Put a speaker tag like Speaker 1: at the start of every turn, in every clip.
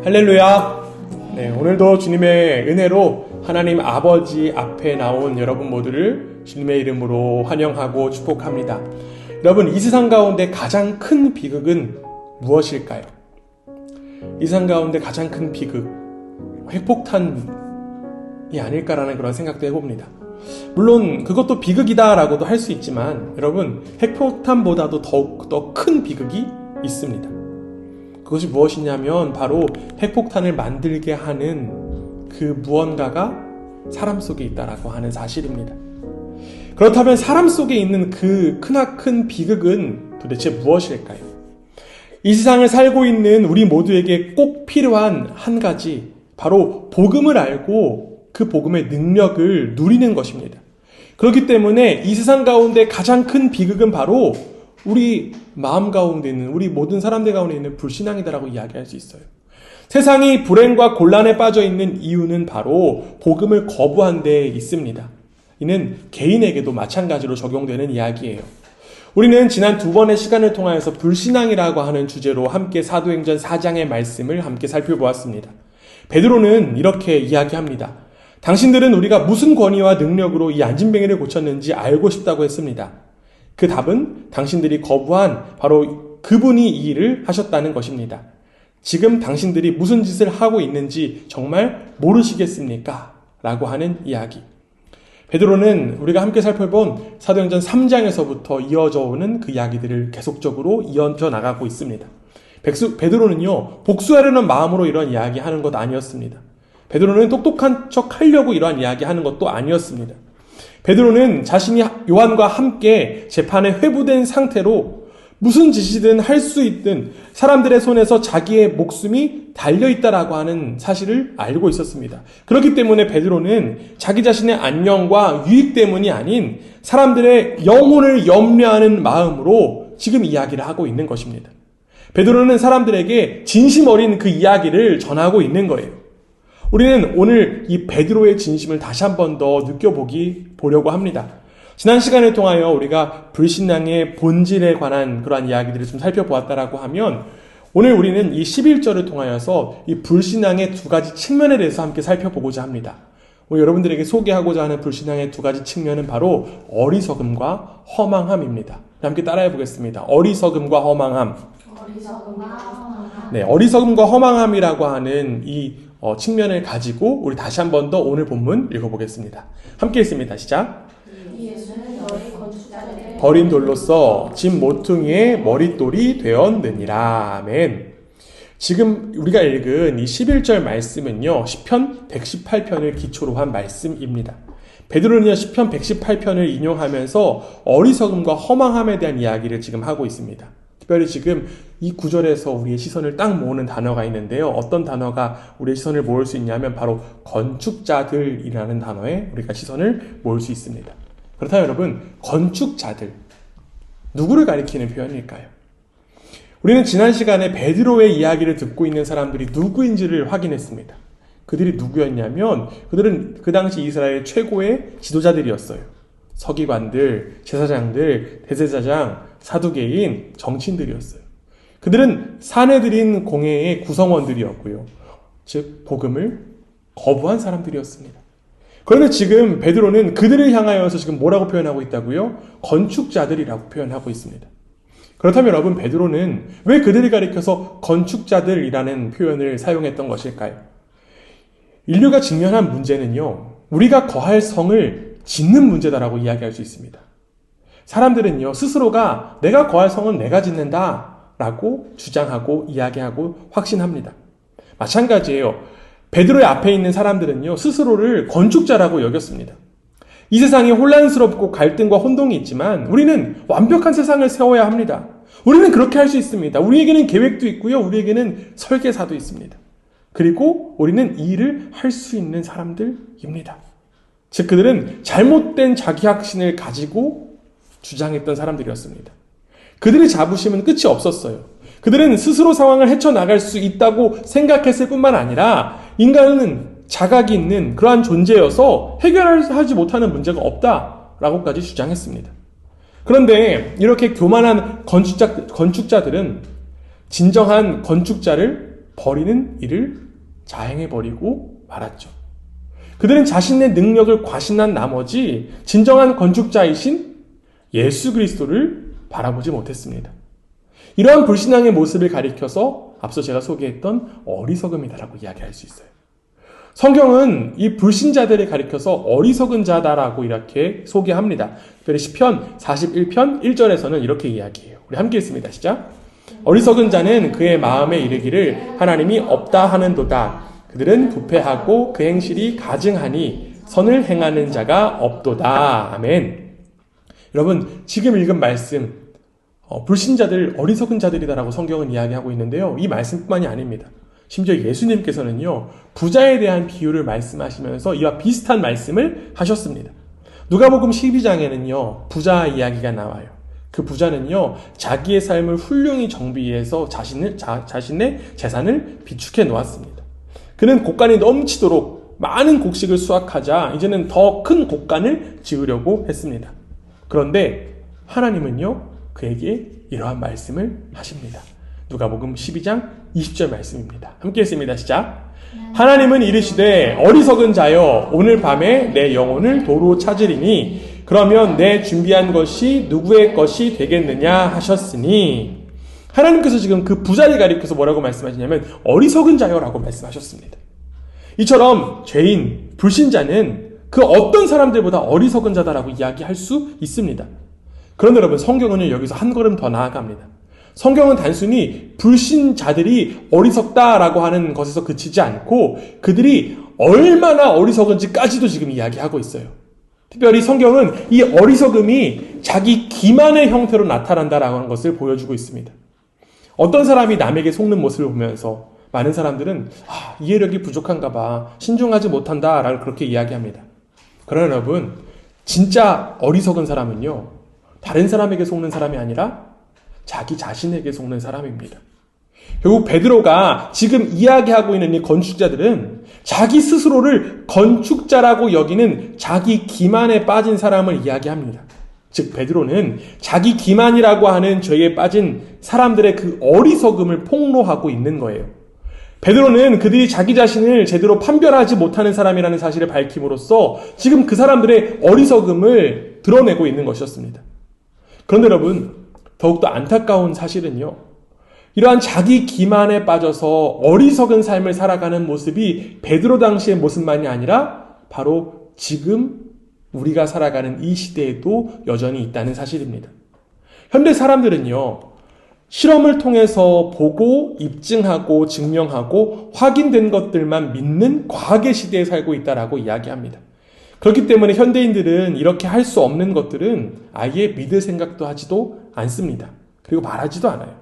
Speaker 1: 할렐루야. 네, 오늘도 주님의 은혜로 하나님 아버지 앞에 나온 여러분 모두를 주님의 이름으로 환영하고 축복합니다. 여러분, 이 세상 가운데 가장 큰 비극은 무엇일까요? 이 세상 가운데 가장 큰 비극, 핵폭탄이 아닐까라는 그런 생각도 해봅니다. 물론 그것도 비극이다라고도 할 수 있지만 여러분, 핵폭탄보다도 더욱더 큰 비극이 있습니다. 그것이 무엇이냐면 바로 핵폭탄을 만들게 하는 그 무언가가 사람 속에 있다라고 하는 사실입니다. 그렇다면 사람 속에 있는 그 크나큰 비극은 도대체 무엇일까요? 이 세상을 살고 있는 우리 모두에게 꼭 필요한 한 가지, 바로 복음을 알고 그 복음의 능력을 누리는 것입니다. 그렇기 때문에 이 세상 가운데 가장 큰 비극은 바로 우리 마음 가운데 있는, 우리 모든 사람들 가운데 있는 불신앙이다라고 이야기할 수 있어요. 세상이 불행과 곤란에 빠져 있는 이유는 바로 복음을 거부한 데 있습니다. 이는 개인에게도 마찬가지로 적용되는 이야기예요. 우리는 지난 두 번의 시간을 통하여서 불신앙이라고 하는 주제로 함께 사도행전 4장의 말씀을 함께 살펴보았습니다. 베드로는 이렇게 이야기합니다. 당신들은 우리가 무슨 권위와 능력으로 이 안진뱅이를 고쳤는지 알고 싶다고 했습니다. 그 답은 당신들이 거부한 바로 그분이 이 일을 하셨다는 것입니다. 지금 당신들이 무슨 짓을 하고 있는지 정말 모르시겠습니까? 라고 하는 이야기. 베드로는 우리가 함께 살펴본 사도행전 3장에서부터 이어져 오는 그 이야기들을 계속적으로 이어져 나가고 있습니다. 베드로는요, 복수하려는 마음으로 이런 이야기 하는 것 아니었습니다. 베드로는 똑똑한 척 하려고 이러한 이야기 하는 것도 아니었습니다. 베드로는 자신이 요한과 함께 재판에 회부된 상태로 무슨 짓이든 할 수 있든 사람들의 손에서 자기의 목숨이 달려있다라고 하는 사실을 알고 있었습니다. 그렇기 때문에 베드로는 자기 자신의 안녕과 유익 때문이 아닌 사람들의 영혼을 염려하는 마음으로 지금 이야기를 하고 있는 것입니다. 베드로는 사람들에게 진심 어린 그 이야기를 전하고 있는 거예요. 우리는 오늘 이 베드로의 진심을 다시 한 번 더 보려고 합니다. 지난 시간을 통하여 우리가 불신앙의 본질에 관한 그러한 이야기들을 좀 살펴보았다라고 하면 오늘 우리는 이 11절을 통하여서 이 불신앙의 두 가지 측면에 대해서 함께 살펴보고자 합니다. 오늘 여러분들에게 소개하고자 하는 불신앙의 두 가지 측면은 바로 어리석음과 허망함입니다. 함께 따라해 보겠습니다. 어리석음과 허망함. 네, 어리석음과 허망함이라고 하는 이 측면을 가지고 우리 다시 한 번 더 오늘 본문 읽어보겠습니다. 함께 읽습니다. 시작. 버린 돌로서 집 모퉁이의 머릿돌이 되었느니라. 아멘. 지금 우리가 읽은 이 11절 말씀은요, 시편 118편을 기초로 한 말씀입니다. 베드로는요, 시편 118편을 인용하면서 어리석음과 허망함에 대한 이야기를 지금 하고 있습니다. 특별히 지금 이 구절에서 우리의 시선을 딱 모으는 단어가 있는데요. 어떤 단어가 우리의 시선을 모을 수 있냐면 바로 건축자들이라는 단어에 우리가 시선을 모을 수 있습니다. 그렇다면 여러분, 건축자들, 누구를 가리키는 표현일까요? 우리는 지난 시간에 베드로의 이야기를 듣고 있는 사람들이 누구인지를 확인했습니다. 그들이 누구였냐면 그들은 그 당시 이스라엘 최고의 지도자들이었어요. 서기관들, 제사장들, 대제사장, 사두개인, 정치인들이었어요. 그들은 사내들인 공회의 구성원들이었고요. 즉 복음을 거부한 사람들이었습니다. 그런데 지금 베드로는 그들을 향하여서 지금 뭐라고 표현하고 있다고요? 건축자들이라고 표현하고 있습니다. 그렇다면 여러분, 베드로는 왜 그들을 가리켜서 건축자들이라는 표현을 사용했던 것일까요? 인류가 직면한 문제는요, 우리가 거할 성을 짓는 문제다라고 이야기할 수 있습니다. 사람들은요, 스스로가 내가 거할 성은 내가 짓는다 라고 주장하고 이야기하고 확신합니다. 마찬가지예요. 베드로의 앞에 있는 사람들은요, 스스로를 건축자라고 여겼습니다. 이 세상이 혼란스럽고 갈등과 혼동이 있지만 우리는 완벽한 세상을 세워야 합니다. 우리는 그렇게 할 수 있습니다. 우리에게는 계획도 있고요, 우리에게는 설계사도 있습니다. 그리고 우리는 이 일을 할 수 있는 사람들입니다. 즉 그들은 잘못된 자기 확신을 가지고 주장했던 사람들이었습니다. 그들의 자부심은 끝이 없었어요. 그들은 스스로 상황을 헤쳐나갈 수 있다고 생각했을 뿐만 아니라 인간은 자각이 있는 그러한 존재여서 해결하지 못하는 문제가 없다라고까지 주장했습니다. 그런데 이렇게 교만한 건축자들은 진정한 건축자를 버리는 일을 자행해버리고 말았죠. 그들은 자신의 능력을 과신한 나머지 진정한 건축자이신 예수 그리스도를 바라보지 못했습니다. 이러한 불신앙의 모습을 가리켜서 앞서 제가 소개했던 어리석음이다라고 이야기할 수 있어요. 성경은 이 불신자들을 가리켜서 어리석은 자다라고 이렇게 소개합니다. 특별히 시편 41편 1절에서는 이렇게 이야기해요. 우리 함께 읽습니다. 시작. 어리석은 자는 그의 마음에 이르기를 하나님이 없다 하는도다. 그들은 부패하고 그 행실이 가증하니 선을 행하는 자가 없도다. 아멘. 여러분, 지금 읽은 말씀, 불신자들 어리석은 자들이다라고 성경은 이야기하고 있는데요. 이 말씀뿐만이 아닙니다. 심지어 예수님께서는요, 부자에 대한 비유를 말씀하시면서 이와 비슷한 말씀을 하셨습니다. 누가복음 12장에는요, 부자 이야기가 나와요. 그 부자는요, 자기의 삶을 훌륭히 정비해서 자신의 재산을 비축해 놓았습니다. 그는 곡간이 넘치도록 많은 곡식을 수확하자 이제는 더 큰 곡간을 지으려고 했습니다. 그런데 하나님은요, 그에게 이러한 말씀을 하십니다. 누가복음 12장 20절 말씀입니다. 함께 읽습니다. 시작. 하나님은 이르시되 어리석은 자여 오늘 밤에 내 영혼을 도로 찾으리니 그러면 내 준비한 것이 누구의 것이 되겠느냐 하셨으니 하나님께서 지금 그 부자를 가리켜서 뭐라고 말씀하시냐면 어리석은 자여라고 말씀하셨습니다. 이처럼 죄인, 불신자는 그 어떤 사람들보다 어리석은 자다라고 이야기할 수 있습니다. 그런데 여러분, 성경은 여기서 한 걸음 더 나아갑니다. 성경은 단순히 불신자들이 어리석다라고 하는 것에서 그치지 않고 그들이 얼마나 어리석은지까지도 지금 이야기하고 있어요. 특별히 성경은 이 어리석음이 자기 기만의 형태로 나타난다라고 하는 것을 보여주고 있습니다. 어떤 사람이 남에게 속는 모습을 보면서 많은 사람들은 이해력이 부족한가 봐, 신중하지 못한다 라고 그렇게 이야기합니다. 그러나 여러분, 진짜 어리석은 사람은요, 다른 사람에게 속는 사람이 아니라 자기 자신에게 속는 사람입니다. 결국 베드로가 지금 이야기하고 있는 이 건축자들은 자기 스스로를 건축자라고 여기는 자기 기만에 빠진 사람을 이야기합니다. 즉 베드로는 자기 기만이라고 하는 죄에 빠진 사람들의 그 어리석음을 폭로하고 있는 거예요. 베드로는 그들이 자기 자신을 제대로 판별하지 못하는 사람이라는 사실을 밝힘으로써 지금 그 사람들의 어리석음을 드러내고 있는 것이었습니다. 그런데 여러분, 더욱더 안타까운 사실은요, 이러한 자기 기만에 빠져서 어리석은 삶을 살아가는 모습이 베드로 당시의 모습만이 아니라 바로 지금 우리가 살아가는 이 시대에도 여전히 있다는 사실입니다. 현대 사람들은요, 실험을 통해서 보고 입증하고 증명하고 확인된 것들만 믿는 과학의 시대에 살고 있다라고 이야기합니다. 그렇기 때문에 현대인들은 이렇게 할 수 없는 것들은 아예 믿을 생각도 하지도 않습니다. 그리고 말하지도 않아요.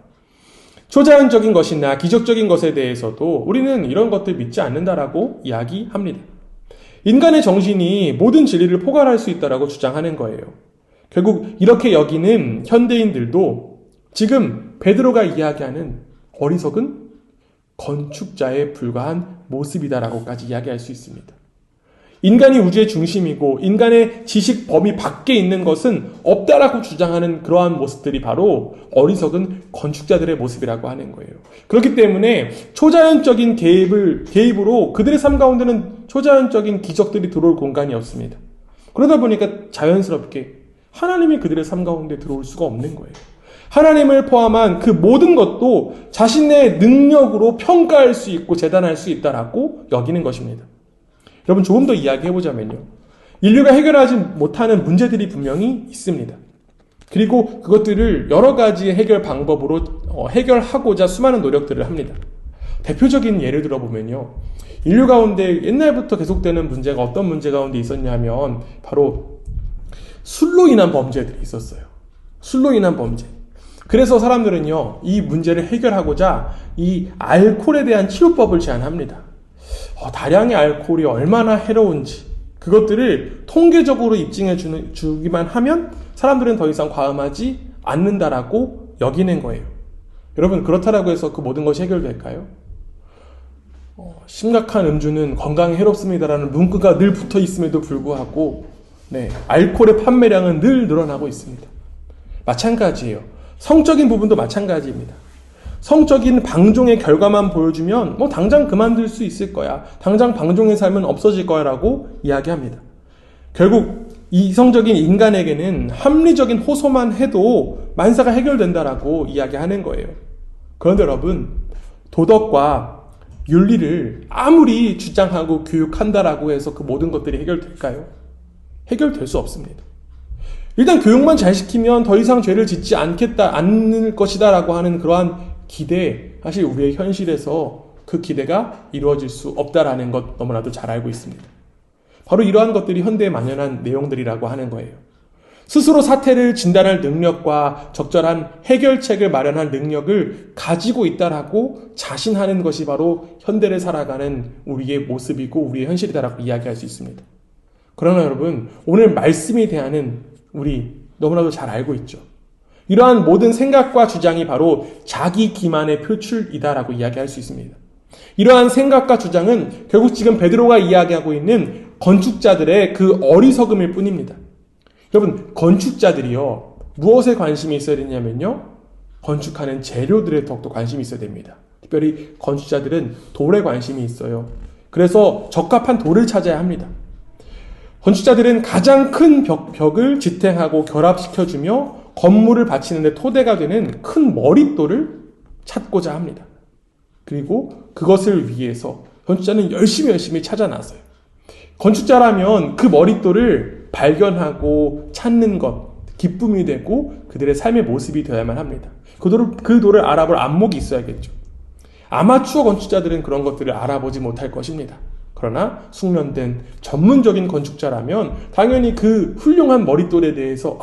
Speaker 1: 초자연적인 것이나 기적적인 것에 대해서도 우리는 이런 것들 믿지 않는다라고 이야기합니다. 인간의 정신이 모든 진리를 포괄할 수 있다라고 주장하는 거예요. 결국 이렇게 여기는 현대인들도 지금 베드로가 이야기하는 어리석은 건축자에 불과한 모습이다라고까지 이야기할 수 있습니다. 인간이 우주의 중심이고 인간의 지식 범위 밖에 있는 것은 없다라고 주장하는 그러한 모습들이 바로 어리석은 건축자들의 모습이라고 하는 거예요. 그렇기 때문에 초자연적인 개입으로 그들의 삶 가운데는 초자연적인 기적들이 들어올 공간이 없습니다. 그러다 보니까 자연스럽게 하나님이 그들의 삶 가운데 들어올 수가 없는 거예요. 하나님을 포함한 그 모든 것도 자신의 능력으로 평가할 수 있고 재단할 수 있다라고 여기는 것입니다. 여러분, 조금 더 이야기해보자면요, 인류가 해결하지 못하는 문제들이 분명히 있습니다. 그리고 그것들을 여러 가지 해결 방법으로 해결하고자 수많은 노력들을 합니다. 대표적인 예를 들어보면요, 인류 가운데 옛날부터 계속되는 문제가 어떤 문제 가운데 있었냐면 바로 술로 인한 범죄들이 있었어요. 술로 인한 범죄. 그래서 사람들은요, 이 문제를 해결하고자 이 알코올에 대한 치료법을 제안합니다. 다량의 알코올이 얼마나 해로운지 그것들을 통계적으로 입증해 주기만 하면 사람들은 더 이상 과음하지 않는다라고 여기는 거예요. 여러분, 그렇다라고 해서 그 모든 것이 해결될까요? 심각한 음주는 건강에 해롭습니다라는 문구가 늘 붙어 있음에도 불구하고 알코올의 판매량은 늘 늘어나고 있습니다. 마찬가지예요. 성적인 부분도 마찬가지입니다. 성적인 방종의 결과만 보여주면 뭐 당장 그만둘 수 있을 거야. 당장 방종의 삶은 없어질 거야 라고 이야기합니다. 결국 이성적인 인간에게는 합리적인 호소만 해도 만사가 해결된다라고 이야기하는 거예요. 그런데 여러분, 도덕과 윤리를 아무리 주장하고 교육한다라고 해서 그 모든 것들이 해결될까요? 해결될 수 없습니다. 일단 교육만 잘 시키면 더 이상 죄를 짓지 않을 것이다 라고 하는 그러한 기대, 사실 우리의 현실에서 그 기대가 이루어질 수 없다라는 것 너무나도 잘 알고 있습니다. 바로 이러한 것들이 현대에 만연한 내용들이라고 하는 거예요. 스스로 사태를 진단할 능력과 적절한 해결책을 마련할 능력을 가지고 있다라고 자신하는 것이 바로 현대를 살아가는 우리의 모습이고 우리의 현실이다라고 이야기할 수 있습니다. 그러나 여러분, 오늘 말씀이 대하는 우리 너무나도 잘 알고 있죠. 이러한 모든 생각과 주장이 바로 자기 기만의 표출이다라고 이야기할 수 있습니다. 이러한 생각과 주장은 결국 지금 베드로가 이야기하고 있는 건축자들의 그 어리석음일 뿐입니다. 여러분, 건축자들이요, 무엇에 관심이 있어야 되냐면요, 건축하는 재료들에 더욱더 관심이 있어야 됩니다. 특별히 건축자들은 돌에 관심이 있어요. 그래서 적합한 돌을 찾아야 합니다. 건축자들은 가장 큰 벽을 지탱하고 결합시켜주며 건물을 받치는데 토대가 되는 큰 머릿돌을 찾고자 합니다. 그리고 그것을 위해서 건축자는 열심히 찾아 나서요. 건축자라면 그 머릿돌을 발견하고 찾는 것, 기쁨이 되고 그들의 삶의 모습이 되어야만 합니다. 그 돌을 알아볼 안목이 있어야겠죠. 아마추어 건축자들은 그런 것들을 알아보지 못할 것입니다. 그러나 숙련된 전문적인 건축자라면 당연히 그 훌륭한 머릿돌에 대해서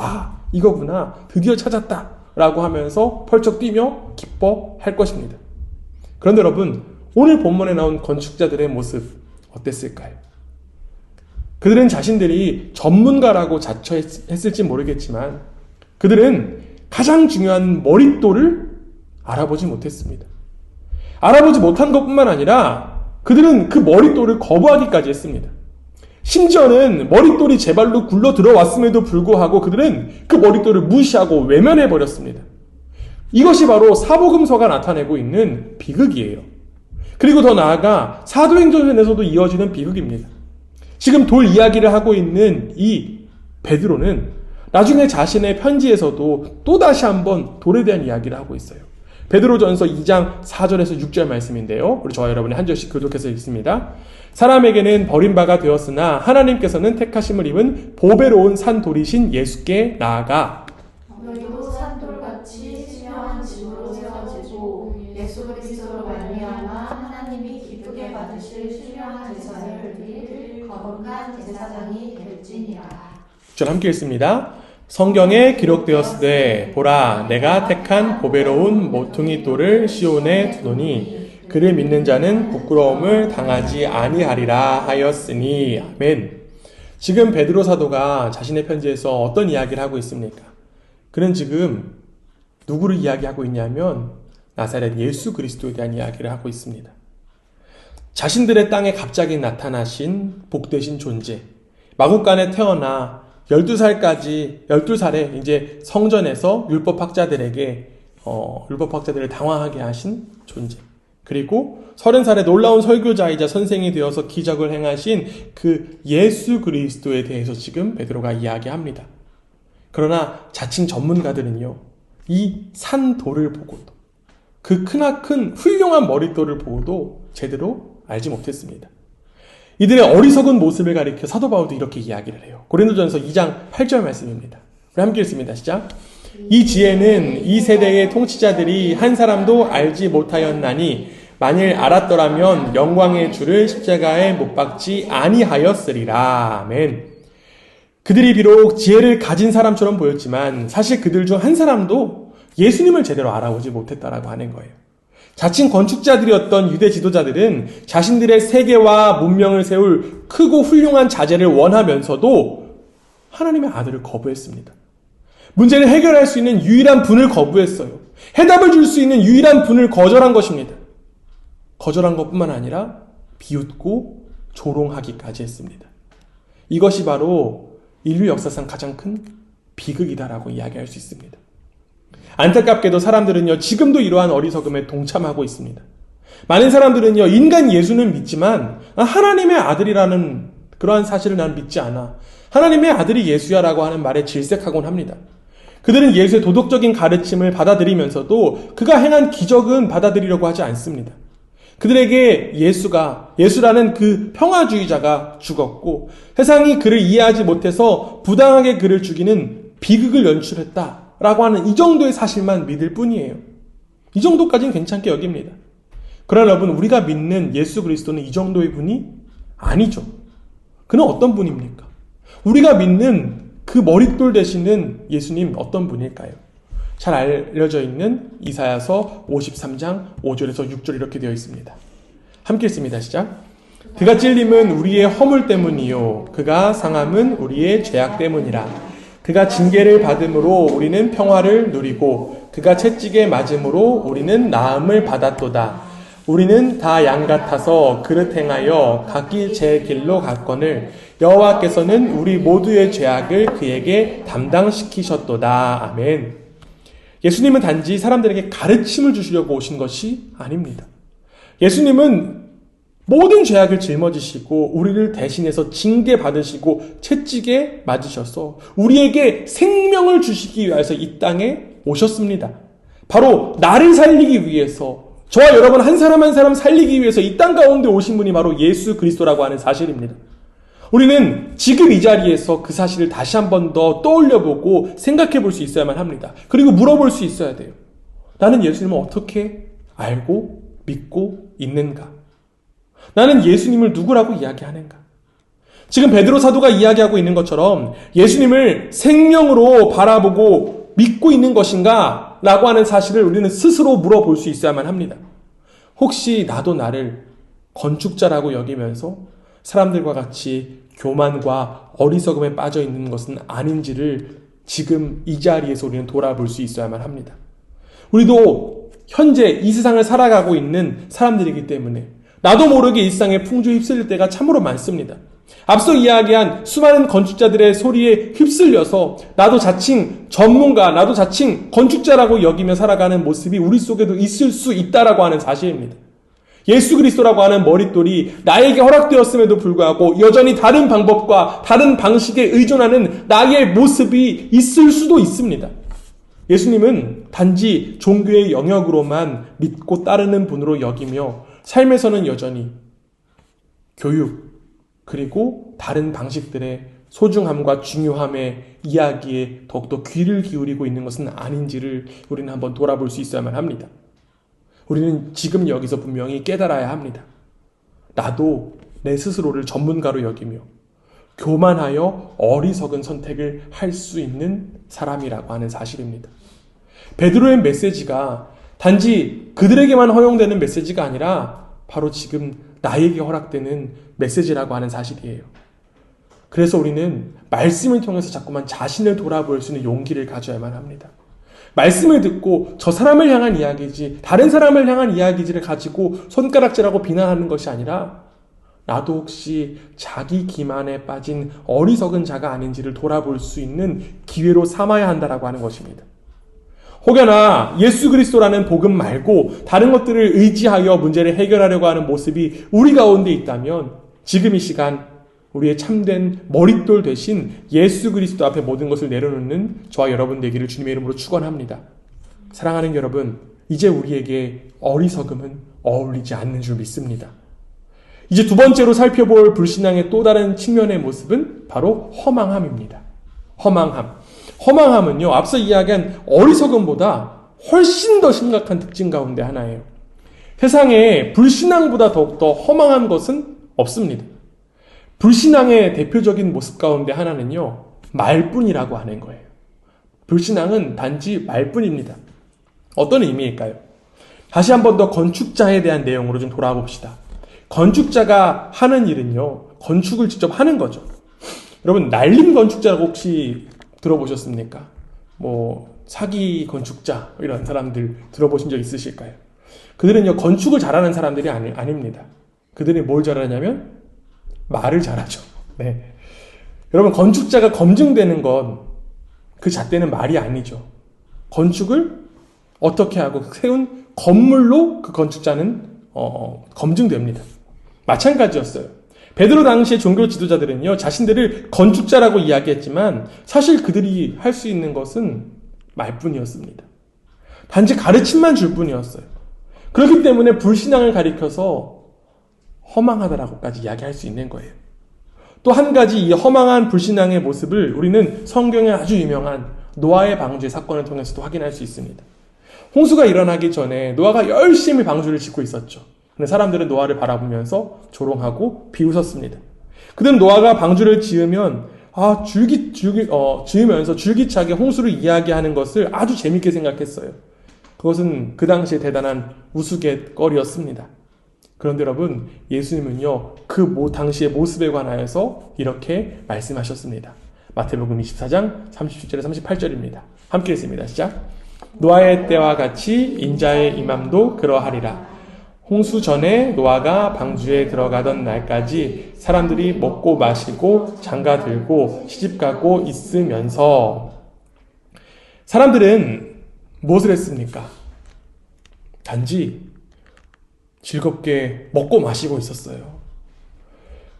Speaker 1: 이거구나, 드디어 찾았다 라고 하면서 펄쩍 뛰며 기뻐할 것입니다. 그런데 여러분, 오늘 본문에 나온 건축자들의 모습 어땠을까요? 그들은 자신들이 전문가라고 자처했을지 모르겠지만 그들은 가장 중요한 머릿돌을 알아보지 못했습니다. 알아보지 못한 것뿐만 아니라 그들은 그 머릿돌을 거부하기까지 했습니다. 심지어는 머릿돌이 제 발로 굴러 들어왔음에도 불구하고 그들은 그 머릿돌을 무시하고 외면해버렸습니다. 이것이 바로 사복음서가 나타내고 있는 비극이에요. 그리고 더 나아가 사도행전에서도 이어지는 비극입니다. 지금 돌 이야기를 하고 있는 이 베드로는 나중에 자신의 편지에서도 또다시 한번 돌에 대한 이야기를 하고 있어요. 베드로전서 2장 4절에서 6절 말씀인데요. 우리 저와 여러분이 한 절씩 교독해서 읽습니다. 사람에게는 버림바가 되었으나 하나님께서는 택하심을 입은 보배로운 산돌이신 예수께 나아가
Speaker 2: 너희도 산돌같이 신령한 집으로 세워지고 예수 그리스도로 말미암아 하나님이 기쁘게 받으실 신령한 제사를 드릴 거룩한 제사장이 될지니라.
Speaker 1: 전 함께 읽습니다. 성경에 기록되었으되 보라 내가 택한 보배로운 모퉁이 돌을 시온에 두노니 그를 믿는 자는 부끄러움을 당하지 아니하리라 하였으니. 아멘. 지금 베드로 사도가 자신의 편지에서 어떤 이야기를 하고 있습니까? 그는 지금 누구를 이야기하고 있냐면 나사렛 예수 그리스도에 대한 이야기를 하고 있습니다. 자신들의 땅에 갑자기 나타나신 복되신 존재, 마국간에 태어나 12살에 이제 성전에서 율법학자들을 당황하게 하신 존재. 그리고 30살에 놀라운 설교자이자 선생이 되어서 기적을 행하신 그 예수 그리스도에 대해서 지금 베드로가 이야기합니다. 그러나 자칭 전문가들은요, 이 산돌을 보고도, 그 크나큰 훌륭한 머릿돌을 보고도 제대로 알지 못했습니다. 이들의 어리석은 모습을 가리켜 사도 바울도 이렇게 이야기를 해요. 고린도전서 2장 8절 말씀입니다. 우리 함께 읽습니다. 시작. 이 지혜는 이 세대의 통치자들이 한 사람도 알지 못하였나니 만일 알았더라면 영광의 주를 십자가에 못 박지 아니하였으리라. 아멘. 그들이 비록 지혜를 가진 사람처럼 보였지만 사실 그들 중 한 사람도 예수님을 제대로 알아보지 못했다라고 하는 거예요. 자칭 건축자들이었던 유대 지도자들은 자신들의 세계와 문명을 세울 크고 훌륭한 자재를 원하면서도 하나님의 아들을 거부했습니다. 문제를 해결할 수 있는 유일한 분을 거부했어요. 해답을 줄 수 있는 유일한 분을 거절한 것입니다. 거절한 것뿐만 아니라 비웃고 조롱하기까지 했습니다. 이것이 바로 인류 역사상 가장 큰 비극이다라고 이야기할 수 있습니다. 안타깝게도 사람들은요, 지금도 이러한 어리석음에 동참하고 있습니다. 많은 사람들은요, 인간 예수는 믿지만 하나님의 아들이라는 그러한 사실을 난 믿지 않아. 하나님의 아들이 예수야라고 하는 말에 질색하곤 합니다. 그들은 예수의 도덕적인 가르침을 받아들이면서도 그가 행한 기적은 받아들이려고 하지 않습니다. 그들에게 예수라는 그 평화주의자가 죽었고 세상이 그를 이해하지 못해서 부당하게 그를 죽이는 비극을 연출했다라고 하는 이 정도의 사실만 믿을 뿐이에요. 이 정도까지는 괜찮게 여깁니다. 그러나 여러분, 우리가 믿는 예수 그리스도는 이 정도의 분이 아니죠. 그는 어떤 분입니까? 우리가 믿는 그 머릿돌 되시는 예수님 어떤 분일까요? 잘 알려져 있는 이사야서 53장 5절에서 6절 이렇게 되어 있습니다. 함께 읽습니다. 시작. 그가 찔림은 우리의 허물 때문이요 그가 상함은 우리의 죄악 때문이라. 그가 징계를 받음으로 우리는 평화를 누리고 그가 채찍에 맞음으로 우리는 나음을 받았도다. 우리는 다 양 같아서 그릇 행하여 각기 제 길로 갔거늘 여호와께서는 우리 모두의 죄악을 그에게 담당시키셨도다. 아멘. 예수님은 단지 사람들에게 가르침을 주시려고 오신 것이 아닙니다. 예수님은 모든 죄악을 짊어지시고 우리를 대신해서 징계받으시고 채찍에 맞으셔서 우리에게 생명을 주시기 위해서 이 땅에 오셨습니다. 바로 나를 살리기 위해서, 저와 여러분 한 사람 한 사람 살리기 위해서 이 땅 가운데 오신 분이 바로 예수 그리스도라고 하는 사실입니다. 우리는 지금 이 자리에서 그 사실을 다시 한 번 더 떠올려보고 생각해 볼 수 있어야만 합니다. 그리고 물어볼 수 있어야 돼요. 나는 예수님을 어떻게 알고 믿고 있는가? 나는 예수님을 누구라고 이야기하는가? 지금 베드로 사도가 이야기하고 있는 것처럼 예수님을 생명으로 바라보고 믿고 있는 것인가? 라고 하는 사실을 우리는 스스로 물어볼 수 있어야만 합니다. 혹시 나도 나를 건축자라고 여기면서 사람들과 같이 교만과 어리석음에 빠져 있는 것은 아닌지를 지금 이 자리에서 우리는 돌아볼 수 있어야만 합니다. 우리도 현재 이 세상을 살아가고 있는 사람들이기 때문에 나도 모르게 이 세상에 풍조에 휩쓸릴 때가 참으로 많습니다. 앞서 이야기한 수많은 건축자들의 소리에 휩쓸려서 나도 자칭 전문가, 나도 자칭 건축자라고 여기며 살아가는 모습이 우리 속에도 있을 수 있다라고 하는 사실입니다. 예수 그리스도라고 하는 머릿돌이 나에게 허락되었음에도 불구하고 여전히 다른 방법과 다른 방식에 의존하는 나의 모습이 있을 수도 있습니다. 예수님은 단지 종교의 영역으로만 믿고 따르는 분으로 여기며 삶에서는 여전히 교육 그리고 다른 방식들의 소중함과 중요함의 이야기에 더욱더 귀를 기울이고 있는 것은 아닌지를 우리는 한번 돌아볼 수 있어야만 합니다. 우리는 지금 여기서 분명히 깨달아야 합니다. 나도 내 스스로를 전문가로 여기며 교만하여 어리석은 선택을 할 수 있는 사람이라고 하는 사실입니다. 베드로의 메시지가 단지 그들에게만 허용되는 메시지가 아니라 바로 지금 나에게 허락되는 메시지라고 하는 사실이에요. 그래서 우리는 말씀을 통해서 자꾸만 자신을 돌아볼 수 있는 용기를 가져야만 합니다. 말씀을 듣고 저 사람을 향한 이야기지, 다른 사람을 향한 이야기지를 가지고 손가락질하고 비난하는 것이 아니라 나도 혹시 자기 기만에 빠진 어리석은 자가 아닌지를 돌아볼 수 있는 기회로 삼아야 한다라고 하는 것입니다. 혹여나 예수 그리스도라는 복음 말고 다른 것들을 의지하여 문제를 해결하려고 하는 모습이 우리 가운데 있다면 지금 이 시간 우리의 참된 머릿돌 대신 예수 그리스도 앞에 모든 것을 내려놓는 저와 여러분 되기를 주님의 이름으로 축원합니다. 사랑하는 여러분, 이제 우리에게 어리석음은 어울리지 않는 줄 믿습니다. 이제 두 번째로 살펴볼 불신앙의 또 다른 측면의 모습은 바로 허망함입니다. 허망함은요, 앞서 이야기한 어리석음보다 훨씬 더 심각한 특징 가운데 하나예요. 세상에 불신앙보다 더욱더 허망한 것은 없습니다. 불신앙의 대표적인 모습 가운데 하나는요, 말뿐이라고 하는 거예요. 불신앙은 단지 말뿐입니다. 어떤 의미일까요? 다시 한 번 더 건축자에 대한 내용으로 좀 돌아와 봅시다. 건축자가 하는 일은요, 건축을 직접 하는 거죠. 여러분, 날림 건축자라고 혹시 들어보셨습니까? 사기 건축자, 이런 사람들 들어보신 적 있으실까요? 그들은요, 건축을 잘하는 사람들이 아닙니다. 그들이 뭘 잘하냐면, 말을 잘하죠. 네. 여러분, 건축자가 검증되는 건 그 잣대는 말이 아니죠. 건축을 어떻게 하고 세운 건물로 그 건축자는 검증됩니다. 마찬가지였어요. 베드로 당시의 종교 지도자들은요, 자신들을 건축자라고 이야기했지만 사실 그들이 할 수 있는 것은 말뿐이었습니다. 단지 가르침만 줄 뿐이었어요. 그렇기 때문에 불신앙을 가리켜서 허망하다라고까지 이야기할 수 있는 거예요. 또 한 가지 이 허망한 불신앙의 모습을 우리는 성경에 아주 유명한 노아의 방주의 사건을 통해서도 확인할 수 있습니다. 홍수가 일어나기 전에 노아가 열심히 방주를 짓고 있었죠. 근데 사람들은 노아를 바라보면서 조롱하고 비웃었습니다. 그들은 노아가 방주를 지으면 지으면서 줄기차게 홍수를 이야기하는 것을 아주 재밌게 생각했어요. 그것은 그 당시에 대단한 우스갯거리였습니다. 그런데 여러분, 예수님은요, 그 당시의 모습에 관하여서 이렇게 말씀하셨습니다. 마태복음 24장 37절에 38절입니다. 함께 읽습니다. 시작. 노아의 때와 같이 인자의 임함도 그러하리라. 홍수 전에 노아가 방주에 들어가던 날까지 사람들이 먹고 마시고 장가 들고 시집가고 있으면서, 사람들은 무엇을 했습니까? 단지 즐겁게 먹고 마시고 있었어요.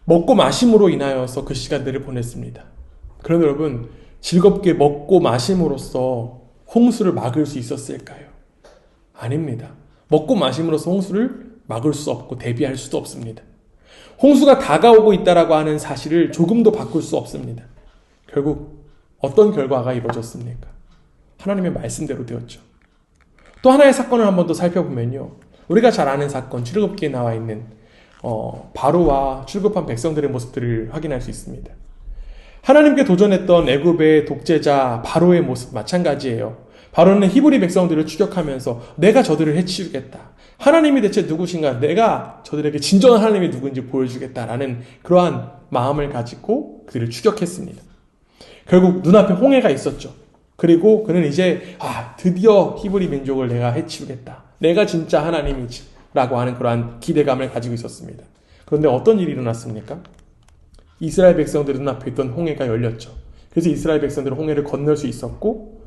Speaker 1: 먹고 마심으로 인하여서 그 시간들을 보냈습니다. 그런데 여러분, 즐겁게 먹고 마심으로써 홍수를 막을 수 있었을까요? 아닙니다. 먹고 마심으로써 홍수를 막을 수 없고 대비할 수도 없습니다. 홍수가 다가오고 있다라고 하는 사실을 조금도 바꿀 수 없습니다. 결국 어떤 결과가 이루어졌습니까? 하나님의 말씀대로 되었죠. 또 하나의 사건을 한 번 더 살펴보면요, 우리가 잘 아는 사건, 출애굽기에 나와 있는 바로와 출급한 백성들의 모습들을 확인할 수 있습니다. 하나님께 도전했던 애굽의 독재자 바로의 모습 마찬가지예요. 바로는 히브리 백성들을 추격하면서 내가 저들을 해치우겠다. 하나님이 대체 누구신가? 내가 저들에게 진정한 하나님이 누구인지 보여주겠다라는 그러한 마음을 가지고 그들을 추격했습니다. 결국 눈앞에 홍해가 있었죠. 그리고 그는 이제 드디어 히브리 민족을 내가 해치우겠다. 내가 진짜 하나님이지 라고 하는 그러한 기대감을 가지고 있었습니다. 그런데 어떤 일이 일어났습니까? 이스라엘 백성들의 눈앞에 있던 홍해가 열렸죠. 그래서 이스라엘 백성들은 홍해를 건널 수 있었고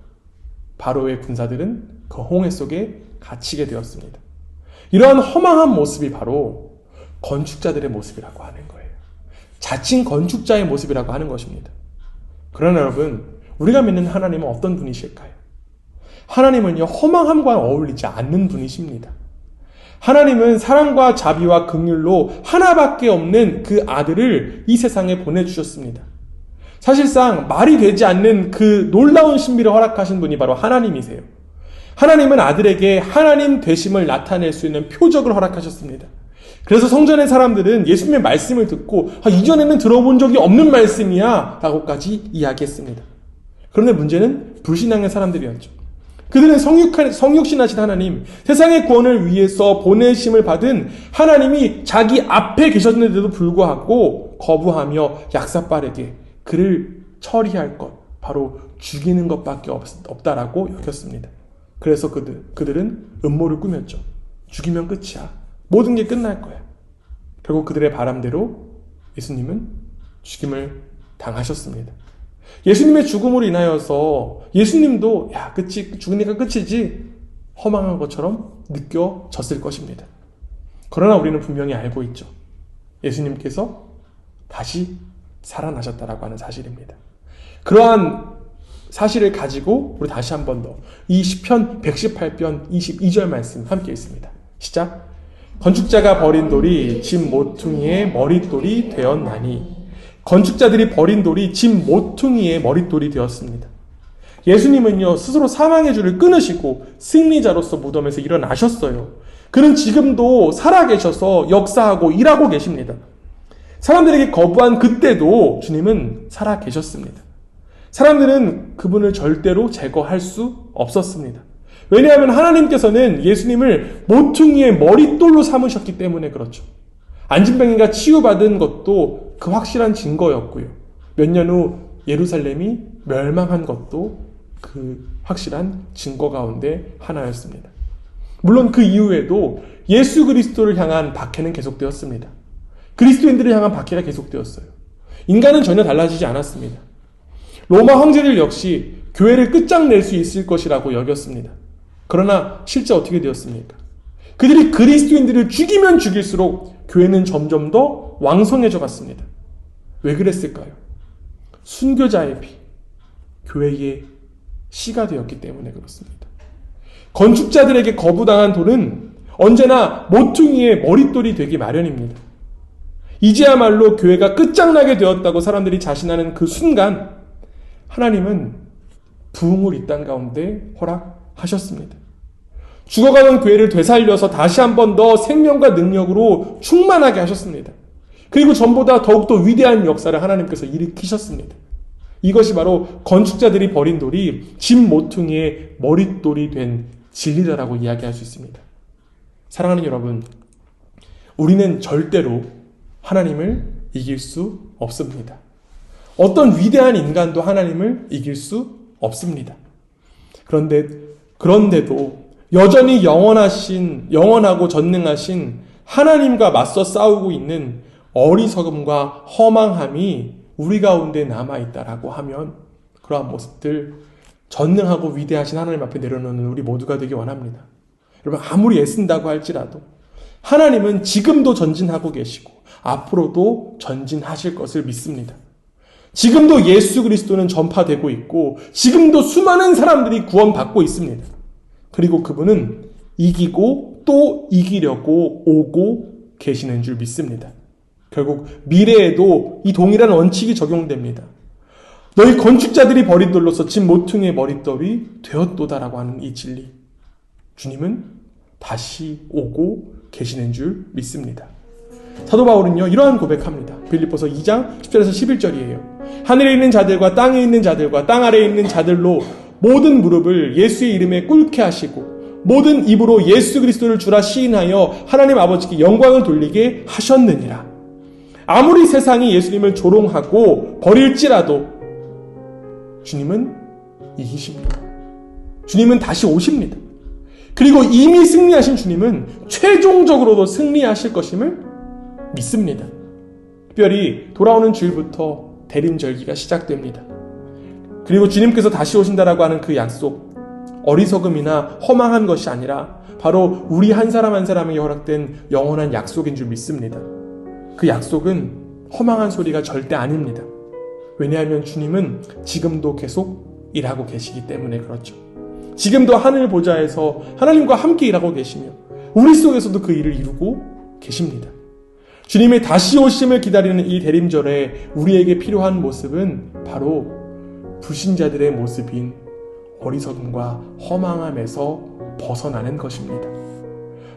Speaker 1: 바로의 군사들은 그 홍해 속에 갇히게 되었습니다. 이러한 허망한 모습이 바로 건축자들의 모습이라고 하는 거예요. 자칭 건축자의 모습이라고 하는 것입니다. 그러나 여러분, 우리가 믿는 하나님은 어떤 분이실까요? 하나님은요, 허망함과 어울리지 않는 분이십니다. 하나님은 사랑과 자비와 긍휼로 하나밖에 없는 그 아들을 이 세상에 보내주셨습니다. 사실상 말이 되지 않는 그 놀라운 신비를 허락하신 분이 바로 하나님이세요. 하나님은 아들에게 하나님 되심을 나타낼 수 있는 표적을 허락하셨습니다. 그래서 성전의 사람들은 예수님의 말씀을 듣고 이전에는 들어본 적이 없는 말씀이야 라고까지 이야기했습니다. 그런데 문제는 불신앙의 사람들이었죠. 그들은 성육신하신 하나님, 세상의 구원을 위해서 보내심을 받은 하나님이 자기 앞에 계셨는데도 불구하고 거부하며 약사빠르게 그를 처리할 것, 바로 죽이는 것밖에 없다라고 여겼습니다. 그래서 그들은 음모를 꾸몄죠. 죽이면 끝이야. 모든 게 끝날 거야. 결국 그들의 바람대로 예수님은 죽임을 당하셨습니다. 예수님의 죽음으로 인하여서 예수님도 죽으니까 끝이지 허망한 것처럼 느껴졌을 것입니다. 그러나 우리는 분명히 알고 있죠. 예수님께서 다시 살아나셨다라고 하는 사실입니다. 그러한 사실을 가지고 우리 다시 한 번 더 이 시편 118편 22절 말씀 함께 읽습니다. 시작. 건축자가 버린 돌이 집 모퉁이의 머릿돌이 되었나니. 건축자들이 버린 돌이 집 모퉁이의 머릿돌이 되었습니다. 예수님은요, 스스로 사망의 줄을 끊으시고 승리자로서 무덤에서 일어나셨어요. 그는 지금도 살아계셔서 역사하고 일하고 계십니다. 사람들에게 거부한 그때도 주님은 살아계셨습니다. 사람들은 그분을 절대로 제거할 수 없었습니다. 왜냐하면 하나님께서는 예수님을 모퉁이의 머릿돌로 삼으셨기 때문에 그렇죠. 안진병이가 치유받은 것도 그 확실한 증거였고요. 몇 년 후 예루살렘이 멸망한 것도 그 확실한 증거 가운데 하나였습니다. 물론 그 이후에도 예수 그리스도를 향한 박해는 계속되었습니다. 그리스도인들을 향한 박해가 계속되었어요. 인간은 전혀 달라지지 않았습니다. 로마 황제들 역시 교회를 끝장낼 수 있을 것이라고 여겼습니다. 그러나 실제 어떻게 되었습니까? 그들이 그리스도인들을 죽이면 죽일수록 교회는 점점 더 왕성해져 갔습니다. 왜 그랬을까요? 순교자의 피, 교회의 씨가 되었기 때문에 그렇습니다. 건축자들에게 거부당한 돌은 언제나 모퉁이의 머릿돌이 되기 마련입니다. 이제야말로 교회가 끝장나게 되었다고 사람들이 자신하는 그 순간 하나님은 부흥을 이 땅 가운데 허락하셨습니다. 죽어가는 교회를 되살려서 다시 한 번 더 생명과 능력으로 충만하게 하셨습니다. 그리고 전보다 더욱더 위대한 역사를 하나님께서 일으키셨습니다. 이것이 바로 건축자들이 버린 돌이 집 모퉁이의 머릿돌이 된 진리다라고 이야기할 수 있습니다. 사랑하는 여러분, 우리는 절대로 하나님을 이길 수 없습니다. 어떤 위대한 인간도 하나님을 이길 수 없습니다. 그런데도 여전히 영원하고 전능하신 하나님과 맞서 싸우고 있는 어리석음과 허망함이 우리 가운데 남아있다라고 하면 그러한 모습들 전능하고 위대하신 하나님 앞에 내려놓는 우리 모두가 되기 원합니다. 여러분, 아무리 애쓴다고 할지라도 하나님은 지금도 전진하고 계시고 앞으로도 전진하실 것을 믿습니다. 지금도 예수 그리스도는 전파되고 있고 지금도 수많은 사람들이 구원받고 있습니다. 그리고 그분은 이기고 또 이기려고 오고 계시는 줄 믿습니다. 결국 미래에도 이 동일한 원칙이 적용됩니다. 너희 건축자들이 버린 돌로서 집 모퉁이의 머릿돌이 되었도다라고 하는 이 진리. 주님은 다시 오고 계시는 줄 믿습니다. 사도 바울은요, 이러한 고백합니다. 빌립보서 2장 10절에서 11절이에요. 하늘에 있는 자들과 땅에 있는 자들과 땅 아래에 있는 자들로 모든 무릎을 예수의 이름에 꿇게 하시고 모든 입으로 예수 그리스도를 주라 시인하여 하나님 아버지께 영광을 돌리게 하셨느니라. 아무리 세상이 예수님을 조롱하고 버릴지라도 주님은 이기십니다. 주님은 다시 오십니다. 그리고 이미 승리하신 주님은 최종적으로도 승리하실 것임을 믿습니다. 특별히 돌아오는 주일부터 대림절기가 시작됩니다. 그리고 주님께서 다시 오신다라고 하는 그 약속, 어리석음이나 허망한 것이 아니라 바로 우리 한 사람 한 사람에게 허락된 영원한 약속인 줄 믿습니다. 그 약속은 허망한 소리가 절대 아닙니다. 왜냐하면 주님은 지금도 계속 일하고 계시기 때문에 그렇죠. 지금도 하늘 보좌에서 하나님과 함께 일하고 계시며 우리 속에서도 그 일을 이루고 계십니다. 주님의 다시 오심을 기다리는 이 대림절에 우리에게 필요한 모습은 바로 불신자들의 모습인 어리석음과 허망함에서 벗어나는 것입니다.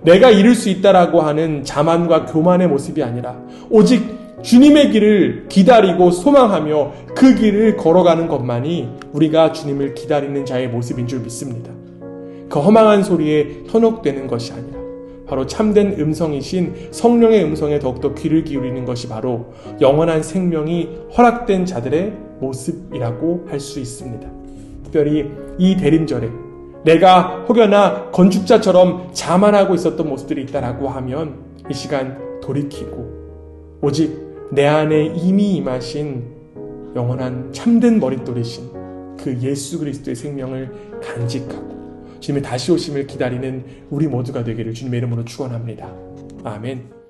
Speaker 1: 내가 이룰 수 있다라고 하는 자만과 교만의 모습이 아니라 오직 주님의 길을 기다리고 소망하며 그 길을 걸어가는 것만이 우리가 주님을 기다리는 자의 모습인 줄 믿습니다. 그 허망한 소리에 현혹되는 것이 아니라 바로 참된 음성이신 성령의 음성에 더욱더 귀를 기울이는 것이 바로 영원한 생명이 허락된 자들의 모습이라고 할 수 있습니다. 특별히 이 대림절에 내가 혹여나 건축자처럼 자만하고 있었던 모습들이 있다라고 하면 이 시간 돌이키고 오직 내 안에 이미 임하신 영원한 참된 머릿돌이신 그 예수 그리스도의 생명을 간직하고 주님의 다시 오심을 기다리는 우리 모두가 되기를 주님의 이름으로 축원합니다. 아멘.